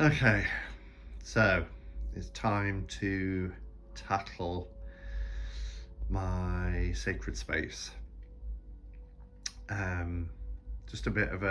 Okay, so it's time to tackle my sacred space. Just a bit of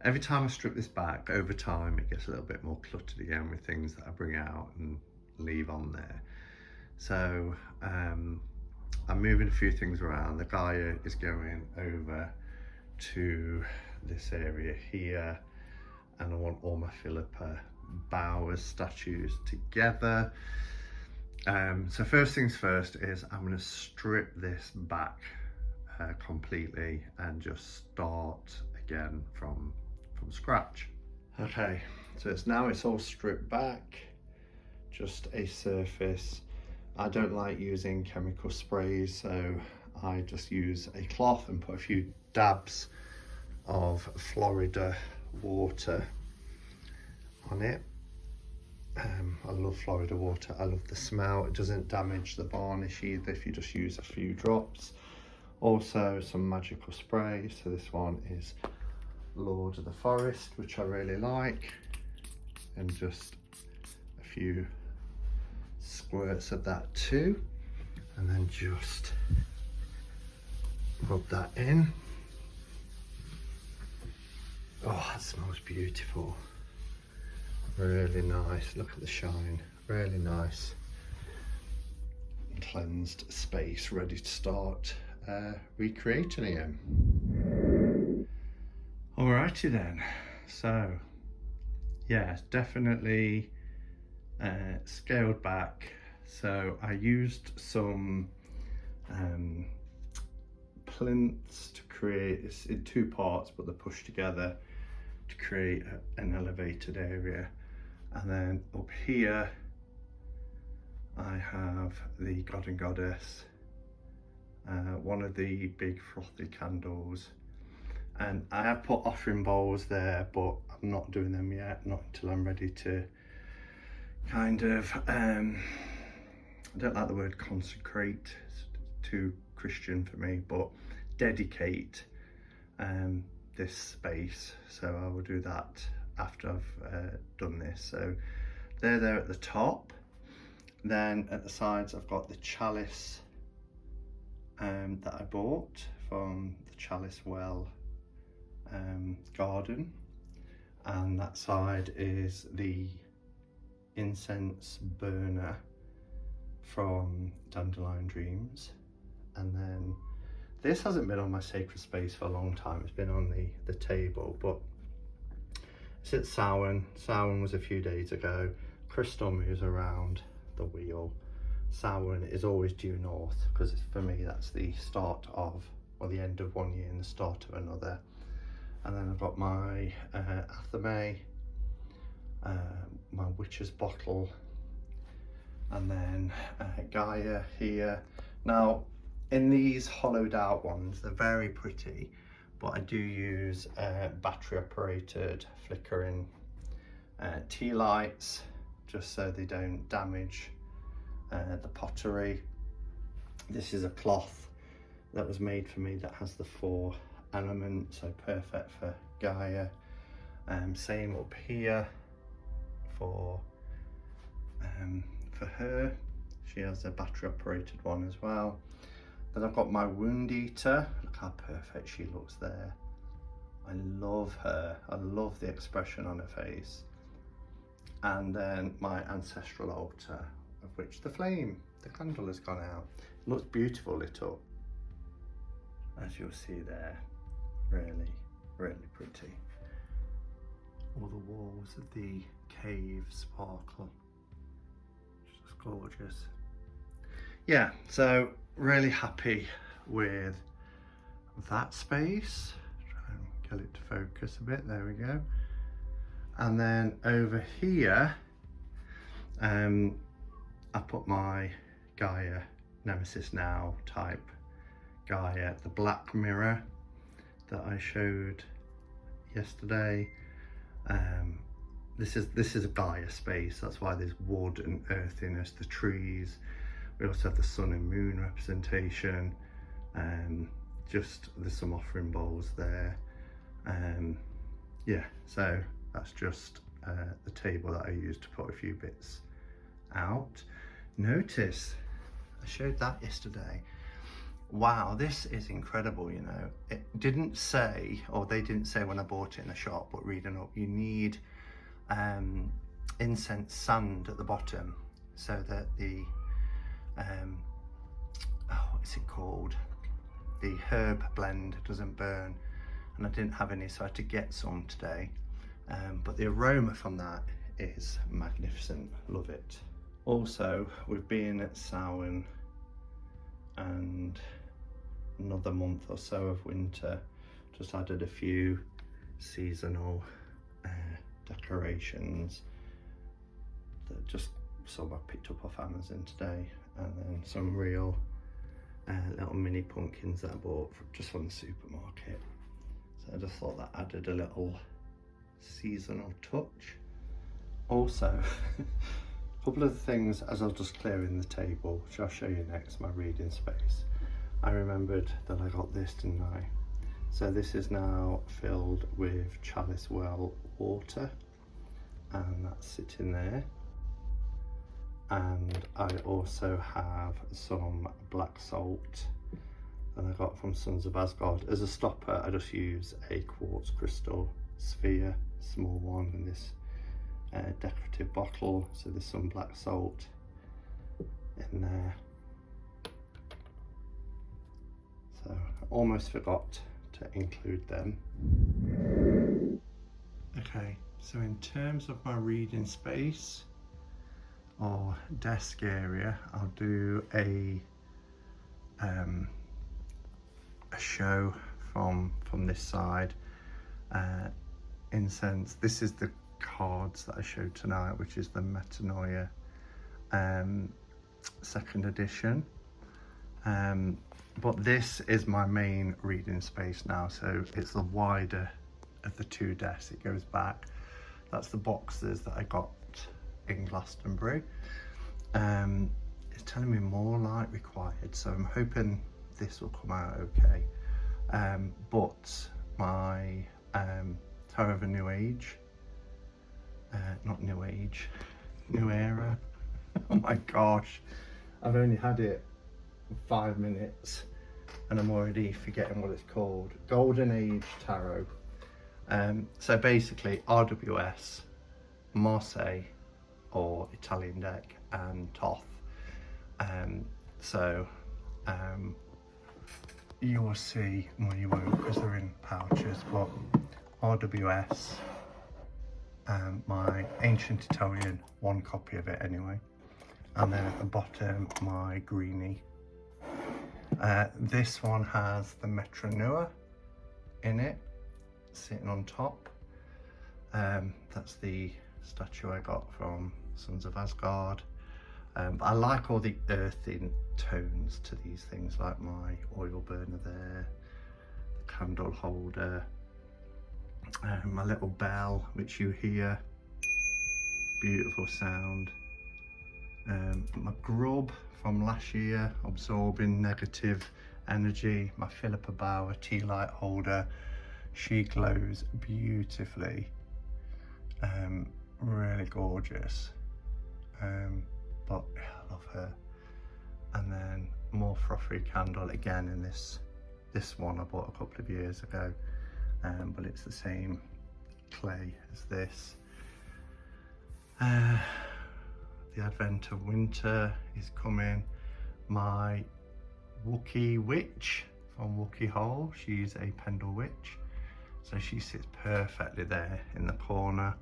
every time I strip this back, over time it gets a little bit more cluttered again with things that I bring out and leave on there. So I'm moving a few things around. The Gaia is going over to this area here, and I want all my Philippa Bowers statues together. So first things first is I'm going to strip this back completely and just start again from scratch. Okay, so it's all stripped back, just a surface. I don't like using chemical sprays, so I just use a cloth and put a few dabs of Florida water on it. I love Florida water. I love the smell. It doesn't damage the varnish either if you just use a few drops. Also some magical spray. So this one is Lord of the Forest, which I really like, and just a few squirts of that too, and then just rub that in. Oh, that smells beautiful. Really nice. Look at the shine. Really nice. Cleansed space, ready to start recreating again. Alrighty then. So yeah, definitely scaled back. So I used some plinths to create, it's in two parts but they're pushed together to create an elevated area. And then up here I have the god and goddess, one of the big frothy candles, and I have put offering bowls there, but I'm not doing them yet, not until I'm ready to kind of I don't like the word consecrate, it's too Christian for me, but dedicate this space. So I will do that after I've done this. So they're there at the top. Then at the sides I've got the chalice that I bought from the Chalice Well garden, and that side is the incense burner from Dandelion Dreams. And then this hasn't been on my sacred space for a long time, it's been on the table, but it's at Samhain. Samhain was a few days ago. Crystal moves around the wheel. Samhain is always due north, because for me that's the start of, or the end of one year and the start of another. And then I've got my Athame, my witch's bottle, and then Gaia here. Now in these hollowed out ones, they're very pretty, but I do use battery operated flickering tea lights, just so they don't damage the pottery. This is a cloth that was made for me that has the 4 elements, so perfect for Gaia. Same up here for her. She has a battery operated one as well. Then I've got my wound eater. Look how perfect she looks there. I love her. I love the expression on her face. And then my ancestral altar, of which the candle has gone out. It looks beautiful lit up, as you'll see there. Really, really pretty. All the walls of the cave sparkle. Just gorgeous. Yeah, so really happy with that space. Try and get it to focus a bit, there we go. And then over here, I put my Gaia Nemesis Now type Gaia, the black mirror that I showed yesterday. This is a Gaia space, that's why there's wood and earthiness, the trees. We also have the sun and moon representation. Just there's some offering bowls there. Yeah, so that's just the table that I used to put a few bits out. Notice, I showed that yesterday. Wow, this is incredible, you know. It didn't say, or they didn't say when I bought it in the shop, but reading up, you need incense sand at the bottom so that the, what's it called? The herb blend doesn't burn. And I didn't have any, so I had to get some today. But the aroma from that is magnificent, love it. Also, we've been at Samhain and another month or so of winter, just added a few seasonal decorations that just some I picked up off Amazon today, and then some real little mini pumpkins that I bought just from the supermarket. So I just thought that added a little seasonal touch. Also, a couple of things as I was just clearing the table, which I'll show you next, my reading space. I remembered that I got this, didn't I? So this is now filled with Chalice Well water, and that's sitting there. And I also have some black salt that I got from Sons of Asgard. As a stopper, I just use a quartz crystal sphere, small one, in this decorative bottle. So there's some black salt in there. So I almost forgot to include them. Okay, so in terms of my reading space or desk area, I'll do a show from this side. Incense, this is the cards that I showed tonight, which is the Metanoia second edition. But this is my main reading space now, so it's the wider of the two desks. It goes back. That's the boxes that I got in Glastonbury. It's telling me more light required, so I'm hoping this will come out okay. But my Tower of a New Age, not New Age, New Era. Oh my gosh, I've only had it 5 minutes and I'm already forgetting what it's called. Golden Age Tarot. So basically RWS, Marseille or Italian deck, and Toth. You will see, well you won't because they're in pouches, but RWS, my Ancient Italian, one copy of it anyway, and then at the bottom my greenie. This one has the Metanoia in it, sitting on top. That's the statue I got from Sons of Asgard. But I like all the earthy tones to these things, like my oil burner there, the candle holder, my little bell, which you hear, beautiful sound. My grub from last year, absorbing negative energy. My Philippa Bauer tea light holder, she glows beautifully, really gorgeous. But yeah, I love her. And then more frothy candle again in this one I bought a couple of years ago, but it's the same clay as this. The advent of winter is coming. My Wookiee witch from Wookiee Hole, she's a Pendle witch, so she sits perfectly there in the corner.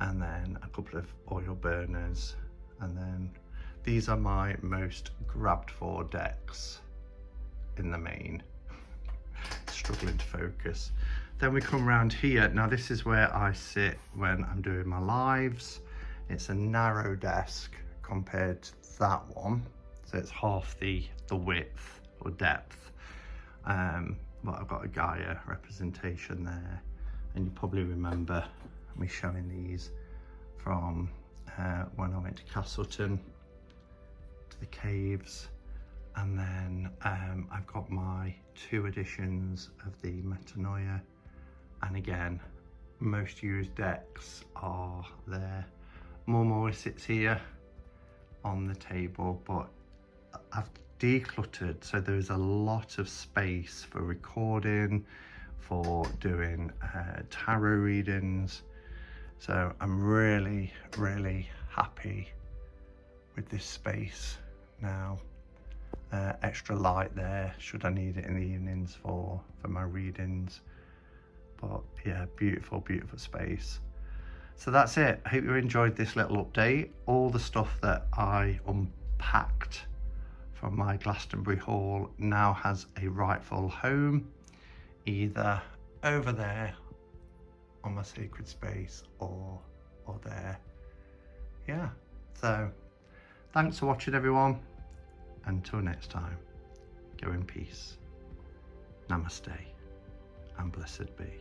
And then a couple of oil burners, and then these are my most grabbed for decks in the main. Struggling to focus. Then we come around here. Now this is where I sit when I'm doing my lives. It's a narrow desk compared to that one, so it's half the width or depth. But I've got a Gaia representation there, and you probably remember me showing these from when I went to Castleton, to the caves. And then I've got my 2 editions of the Metanoia, and again most used decks are there. Mum always sits here on the table, but I've decluttered, so there's a lot of space for recording, for doing tarot readings. So I'm really, really happy with this space now. Extra light there, should I need it in the evenings for my readings. But yeah, beautiful, beautiful space. So that's it. I hope you enjoyed this little update. All the stuff that I unpacked from my Glastonbury haul now has a rightful home, either over there on my sacred space or there. Yeah, so thanks for watching, everyone. Until next time, go in peace. Namaste and blessed be.